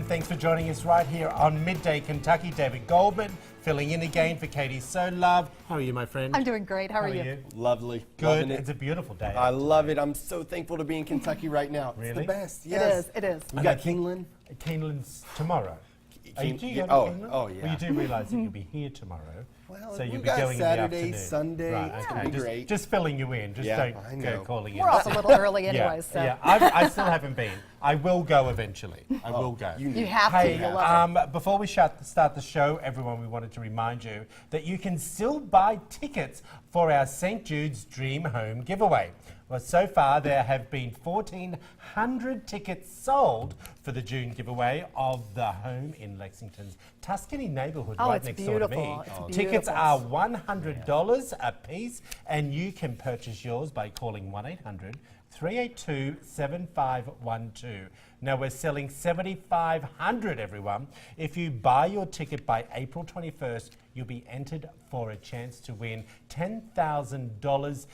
Thanks for joining us right here on Midday Kentucky. David Goldman filling in again for Katie So Love. How are you, my friend? I'm doing great. How are you? Lovely. Good. It's a beautiful day. I love it. I'm so thankful to be in Kentucky right now. Really? It's the best. Yes. It is. We got Kingland. Kingland's tomorrow. Do you go to yeah. Kingland? Oh, yeah. Well, you do realise that you'll be here tomorrow. Well, so you'll we be got going Saturday, in the afternoon. Say Right, It's okay. gonna be great. Just filling you in. Just I don't know. go calling in. We're off a little early anyway, so. Yeah, I still haven't been. I will go eventually. I will go. You have to. Hey, You'll love it. before we start the show, everyone, we wanted to remind you that you can still buy tickets for our St. Jude's Dream Home giveaway. Well, so far there have been 1,400 tickets sold for the June giveaway of the home in Lexington's Tuscany neighborhood, Oh, right it's next door to me. beautiful. It's Tickets beautiful. are $100 a piece, and you can purchase yours by calling 1-800-382-7512. Now, we're selling 7,500, everyone. If you buy your ticket by April 21st, you'll be entered for a chance to win $10,000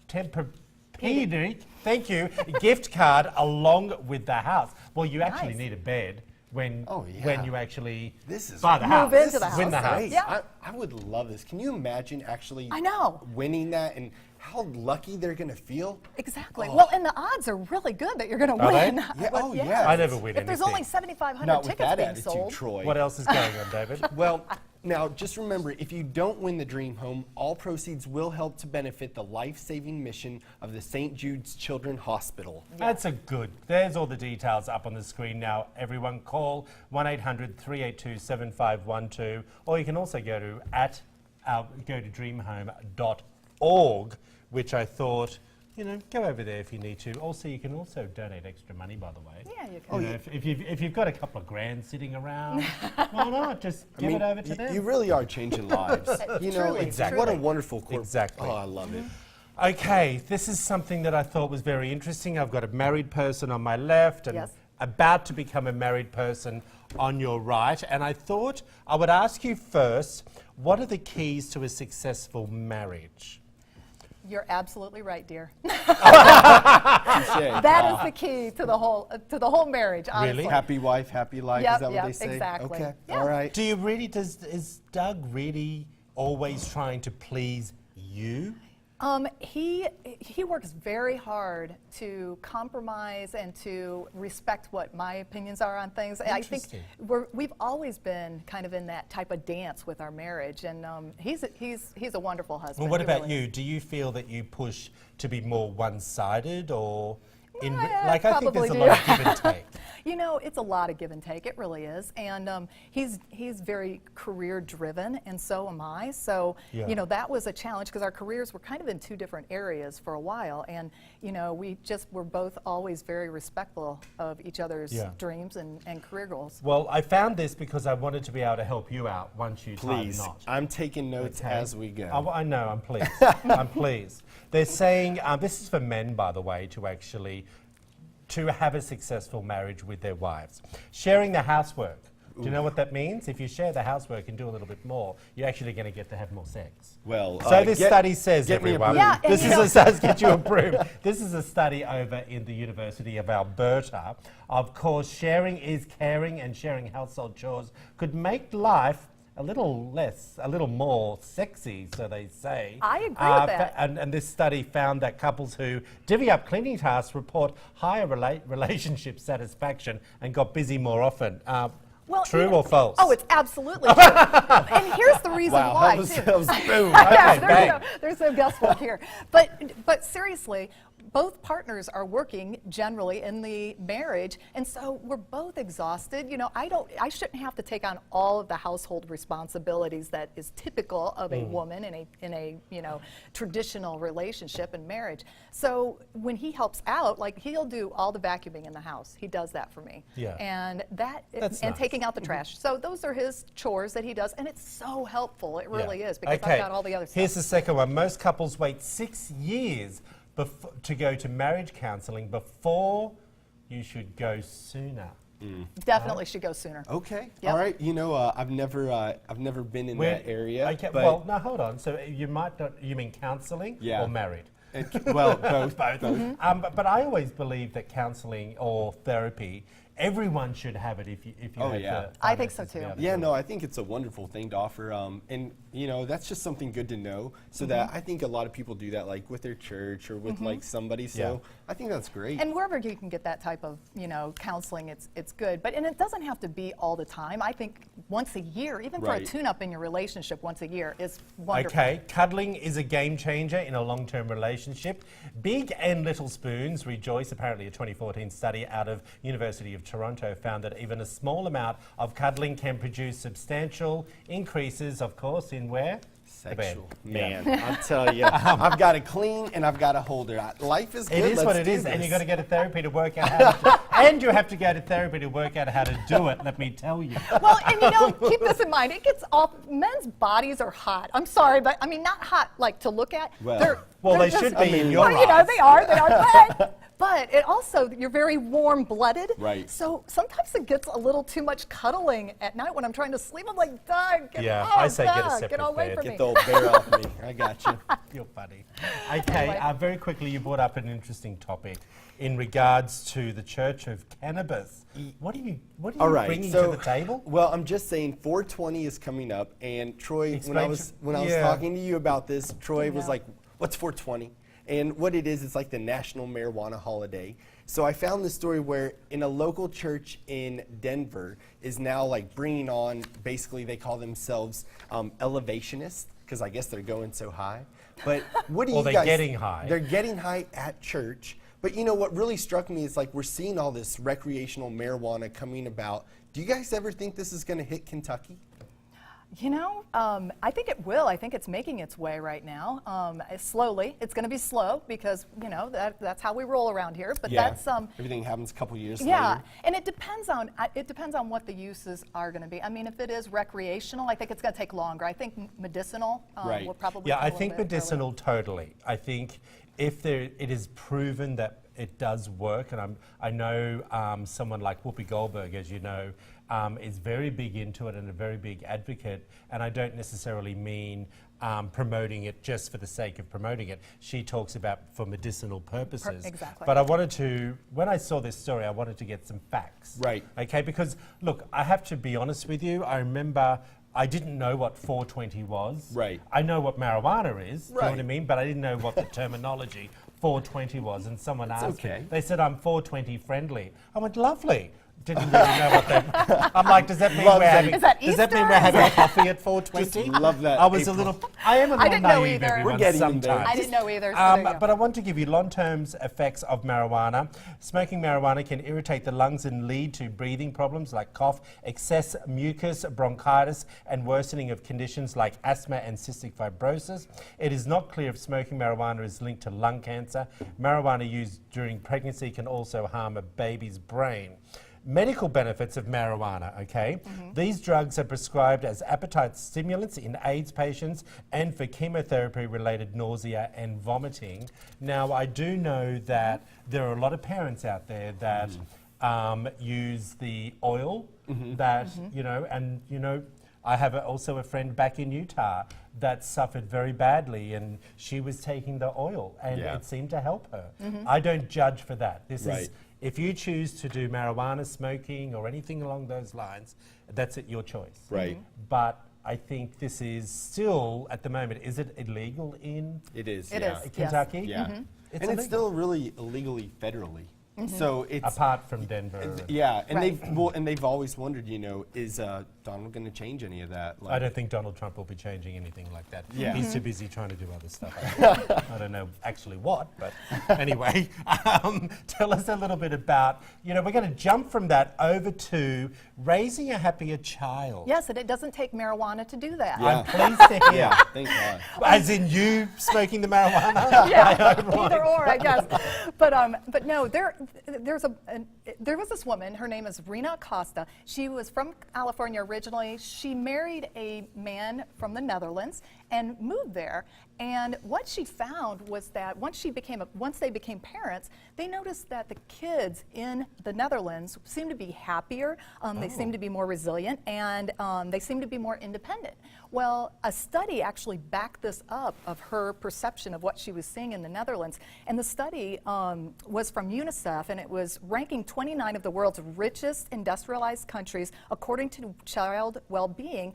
Tempur-Pedic, thank you, gift card along with the house. Well, you actually Nice. need a bed when you actually This is buy the Move house. into the house. Win the house. Great. Yeah. I would love this. Can you imagine actually I know. winning that and how lucky they're going to feel? Exactly. Well, and the odds are really good that you're going to Are win. they? Yeah, But oh, yes. yeah. I never win If there's anything. only 7,500 Not with tickets that being attitude, sold. Troy. What else is going on, David? Well, now just remember, if you don't win the dream home, all proceeds will help to benefit the life-saving mission of the St. Jude's Children's Hospital. That's a good. There's all the details up on the screen now. Everyone call 1-800-382-7512, or you can also go to dreamhome.org, which I thought, go over there if you need to. Also, you can also donate extra money, by the way. Yeah, you can. If you've got a couple of grand sitting around, why not just give it over to them? You really are changing lives. Truly, Exactly. What a wonderful corporate. Exactly. Oh, I love it. Okay, this is something that I thought was very interesting. I've got a married person on my left and Yes. about to become a married person on your right. And I thought I would ask you first, what are the keys to a successful marriage? You're absolutely right, dear. Touche. That is the key to the whole marriage. Honestly. Really? Happy wife, happy life. Yep, Is that yep, what they say? exactly. Okay. Yeah. All right. Do you really, is Doug really always trying to please you? He works very hard to compromise and to respect what my opinions are on things. I think Interesting. we've always been kind of in that type of dance with our marriage, and he's a wonderful husband. Well, what He about really you? is. Do you feel that you push to be more one-sided, or I think probably there's a do. lot of give and take. It's a lot of give and take. It really is, and he's very career driven, and so am I. So Yeah. that was a challenge because our careers were kind of in two different areas for a while, and we just were both always very respectful of each other's Yeah. dreams and career goals. Well, I found this because I wanted to be able to help you out once you tie the Please. knot. I'm taking notes Okay. as we go. I know, I'm pleased. I'm pleased. They're saying, this is for men, by the way, to have a successful marriage with their wives. Sharing the housework. Do you know what that means? If you share the housework and do a little bit more, you're actually going to get to have more sex. Well, So this study says, get me a everyone, broom. Yeah, and this you is get you a broom. This is a study over in the University of Alberta. Of course, sharing is caring, and sharing household chores could make life a little more sexy, so they say. I agree with that. And this study found that couples who divvy up cleaning tasks report higher relationship satisfaction and got busy more often. True or false? Oh, it's absolutely true. And here's the reason Wow, why. that too. was boom. Yeah, bang. there's no guesswork here. But seriously, both partners are working generally in the marriage, and so we're both exhausted. I shouldn't have to take on all of the household responsibilities that is typical of a woman in a traditional relationship and marriage. So when he helps out, like he'll do all the vacuuming in the house. He does that for me. Yeah. And That's and nice. taking out the trash. So those are his chores that he does, and it's so helpful. It really Yeah. is, because I've got all the other stuff. Here's the second one. Most couples wait 6 years to go to marriage counselling before you should go sooner. Definitely should go sooner. Okay. Yep. All right. I've never been in that area. Okay, but well, no, hold on. So you might not, you mean counselling Yeah. or married? Well, both. Both. But I always believe that counselling or therapy everyone should have it if you Oh, have yeah. the I think so finances to be too. able to Yeah, do no, it. I think it's a wonderful thing to offer. And, you know, that's just something good to know. So that I think a lot of people do that, like with their church or with like somebody. So Yeah. I think that's great. And wherever you can get that type of, counseling, it's good. And it doesn't have to be all the time. I think once a year, even for a Right. tune-up in your relationship once a year is wonderful. Okay, cuddling is a game changer in a long-term relationship. Big and little spoons rejoice. Apparently, a 2014 study out of University of Toronto found that even a small amount of cuddling can produce substantial increases, of course, in where? The bed. Sexual. Yeah. Man, I'll tell you, I've got to clean and I've got to hold her. Life is good. It is Let's what it do is, and this. you've got to go to therapy to work out how to and you have to go to therapy to work out how to do it, let me tell you. Well, and keep this in mind. It gets off. Men's bodies are hot. I'm sorry, but I mean, not hot like to look at. Well, Well, they're they should just- be in mean, your Well, eyes. they are. But it also, you're very warm-blooded. Right. So sometimes it gets a little too much cuddling at night when I'm trying to sleep. I'm like, Doug, Yeah, I say get a Doug, separate away bed. from Get me. the old bear off me. I got you. You're funny. Okay, Anyway. very quickly, you brought up an interesting topic in regards to the Church of Cannabis. What are you All right, bringing so, to the table? Well, I'm just saying 420 is coming up, and Troy, when I Explain was to- yeah. talking to you about this, Troy was know. like, "What's 420?" And what it is, it's like the National Marijuana Holiday. So I found this story where in a local church in Denver is now like bringing on, basically they call themselves elevationists, because I guess they're going so high. But what do Well, you they're guys? getting high. They're getting high at church. But you know what really struck me is like we're seeing all this recreational marijuana coming about. Do you guys ever think this is going to hit Kentucky? I think it will. I think it's making its way right now. Slowly. It's going to be slow because, that's how we roll around here. But that's everything happens a couple years yeah, later. and it depends on what the uses are going to be. I mean, if it is recreational, I think it's going to take longer. I think medicinal Right. will probably. Yeah, take a I little think bit earlier. medicinal totally. I think if it is proven that it does work, and I know someone like Whoopi Goldberg, as you know, is very big into it and a very big advocate, and I don't necessarily mean promoting it just for the sake of promoting it. She talks about for medicinal purposes. Exactly. But when I saw this story, I wanted to get some facts. Right. Okay, because look, I have to be honest with you, I remember I didn't know what 420 was. Right. I know what marijuana is, do you know what I Right. mean? But I didn't know what the terminology 420 was, and someone asked okay. me. They said, I'm 420 friendly. I went, lovely. Didn't really know what that. I'm like, does that mean Love we're that. having? Is that does that mean Easter? we're having coffee at 420? Just love that, I was April. a little. I am a I little didn't know naive. either. Everyone, We're getting them sometimes. there. I didn't know either. So there you go. But I want to give you long-term effects of marijuana. Smoking marijuana can irritate the lungs and lead to breathing problems like cough, excess mucus, bronchitis, and worsening of conditions like asthma and cystic fibrosis. It is not clear if smoking marijuana is linked to lung cancer. Marijuana used during pregnancy can also harm a baby's brain. Medical benefits of marijuana, okay? These drugs are prescribed as appetite stimulants in AIDS patients and for chemotherapy-related nausea and vomiting. Now, I do know that there are a lot of parents out there that use the oil that, I have also a friend back in Utah that suffered very badly, and she was taking the oil, and Yeah. it seemed to help her. I don't judge for that. This is Right. if you choose to do marijuana, smoking, or anything along those lines, that's at your choice. Right. But I think this is still, at the moment, is it illegal in It is. It yeah. is. Yes. Kentucky? Yeah. It's And illegal. it's still really illegally federally. So it's Apart from Denver. yeah, and Right. they've always wondered, is Donald going to change any of that? I don't think Donald Trump will be changing anything like that. Yeah. He's too busy trying to do other stuff. I don't know actually what, but anyway, tell us a little bit about, we're going to jump from that over to raising a happier child. Yes, and it doesn't take marijuana to do that. Yeah. I'm pleased to hear. Yeah, thank God. As in you smoking the marijuana? Yeah, either or, I guess. But no, there was this woman. Her name is Rena Acosta. She was from California originally. She married a man from the Netherlands, and moved there. And what she found was that once they became parents, they noticed that the kids in the Netherlands seemed to be happier, they seemed to be more resilient, and they seemed to be more independent. Well, a study actually backed this up of her perception of what she was seeing in the Netherlands. And the study was from UNICEF, and it was ranking 29 of the world's richest industrialized countries according to child well-being.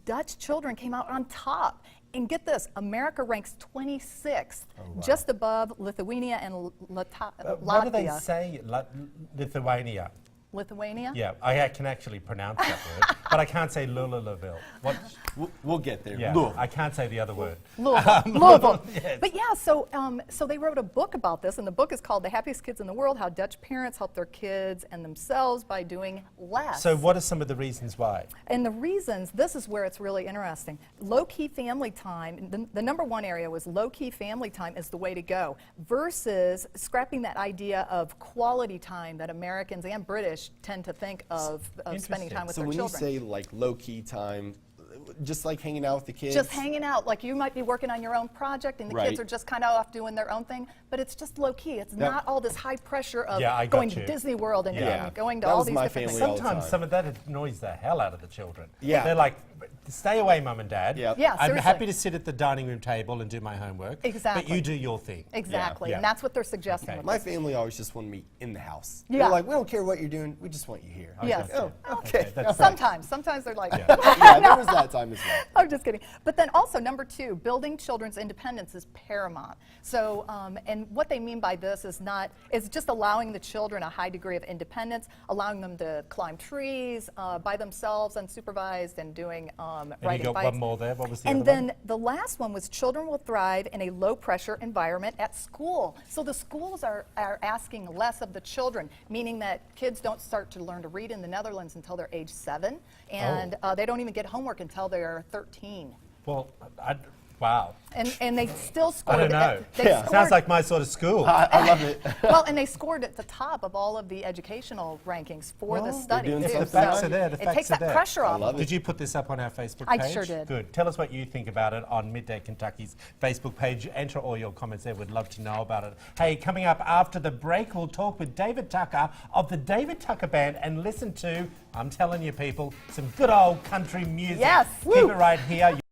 Dutch children came out on top. And get this, America ranks 26th, just above Lithuania and Latvia. What do they say, Lithuania? Lithuania? Yeah, I can actually pronounce that word, but I can't say Lulalaville. What? We'll get there. Yeah, Look. I can't say the other word. Louisville. Yes. But yeah, so they wrote a book about this, and the book is called The Happiest Kids in the World, How Dutch Parents Help Their Kids and Themselves by Doing Less. So what are some of the reasons why? And the reasons, this is where it's really interesting. Low-key family time, the number one area was low-key family time is the way to go, versus scrapping that idea of quality time that Americans and British tend to think of spending time with So their when children. you say like low-key time, just like hanging out with the kids? Just hanging out, like you might be working on your own project and the kids Right. are just kind of off doing their own thing, but it's just low key. It's not all this high pressure of Yeah, I got going you. to Disney World and, Yeah. and going to That all was these my different family things. all the Sometimes time. some of that annoys the hell out of the children. Yeah. They're like, stay away, Mum and Dad. Yep. Yeah, I'm seriously. happy to sit at the dining room table and do my homework. Exactly. But you do your thing. Exactly, Yeah. and that's what they're suggesting. Okay. with My this. family always just wanted me in the house. Yeah. They're like, we don't care what you're doing, we just want you here. I was Yes. like, oh, okay. That's Sometimes they're like, Yeah, there was that time as well. I'm just kidding. But then also number two, building children's independence is paramount. So, and what they mean by this is just allowing the children a high degree of independence, allowing them to climb trees by themselves, unsupervised, and doing And riding you got bikes. one more there. What was the And other one? then the last one was children will thrive in a low-pressure environment at school. So the schools are asking less of the children, meaning that kids don't start to learn to read in the Netherlands until they're age 7, and they don't even get homework until they're 13. Well, wow. And they still scored. I don't know. They Yeah. scored, Sounds like my sort of school. I love it. well, and they scored at the top of all of the educational rankings for the study. doing too. something The facts So are there. The it facts takes are that there. pressure off. love it. Did you put this up on our Facebook I page? sure did. Good. Tell us what you think about it on Midday Kentucky's Facebook page. Enter all your comments there. We'd love to know about it. Hey, coming up after the break, we'll talk with David Tucker of the David Tucker Band and listen to, I'm telling you people, some good old country music. Yes. Keep it right here.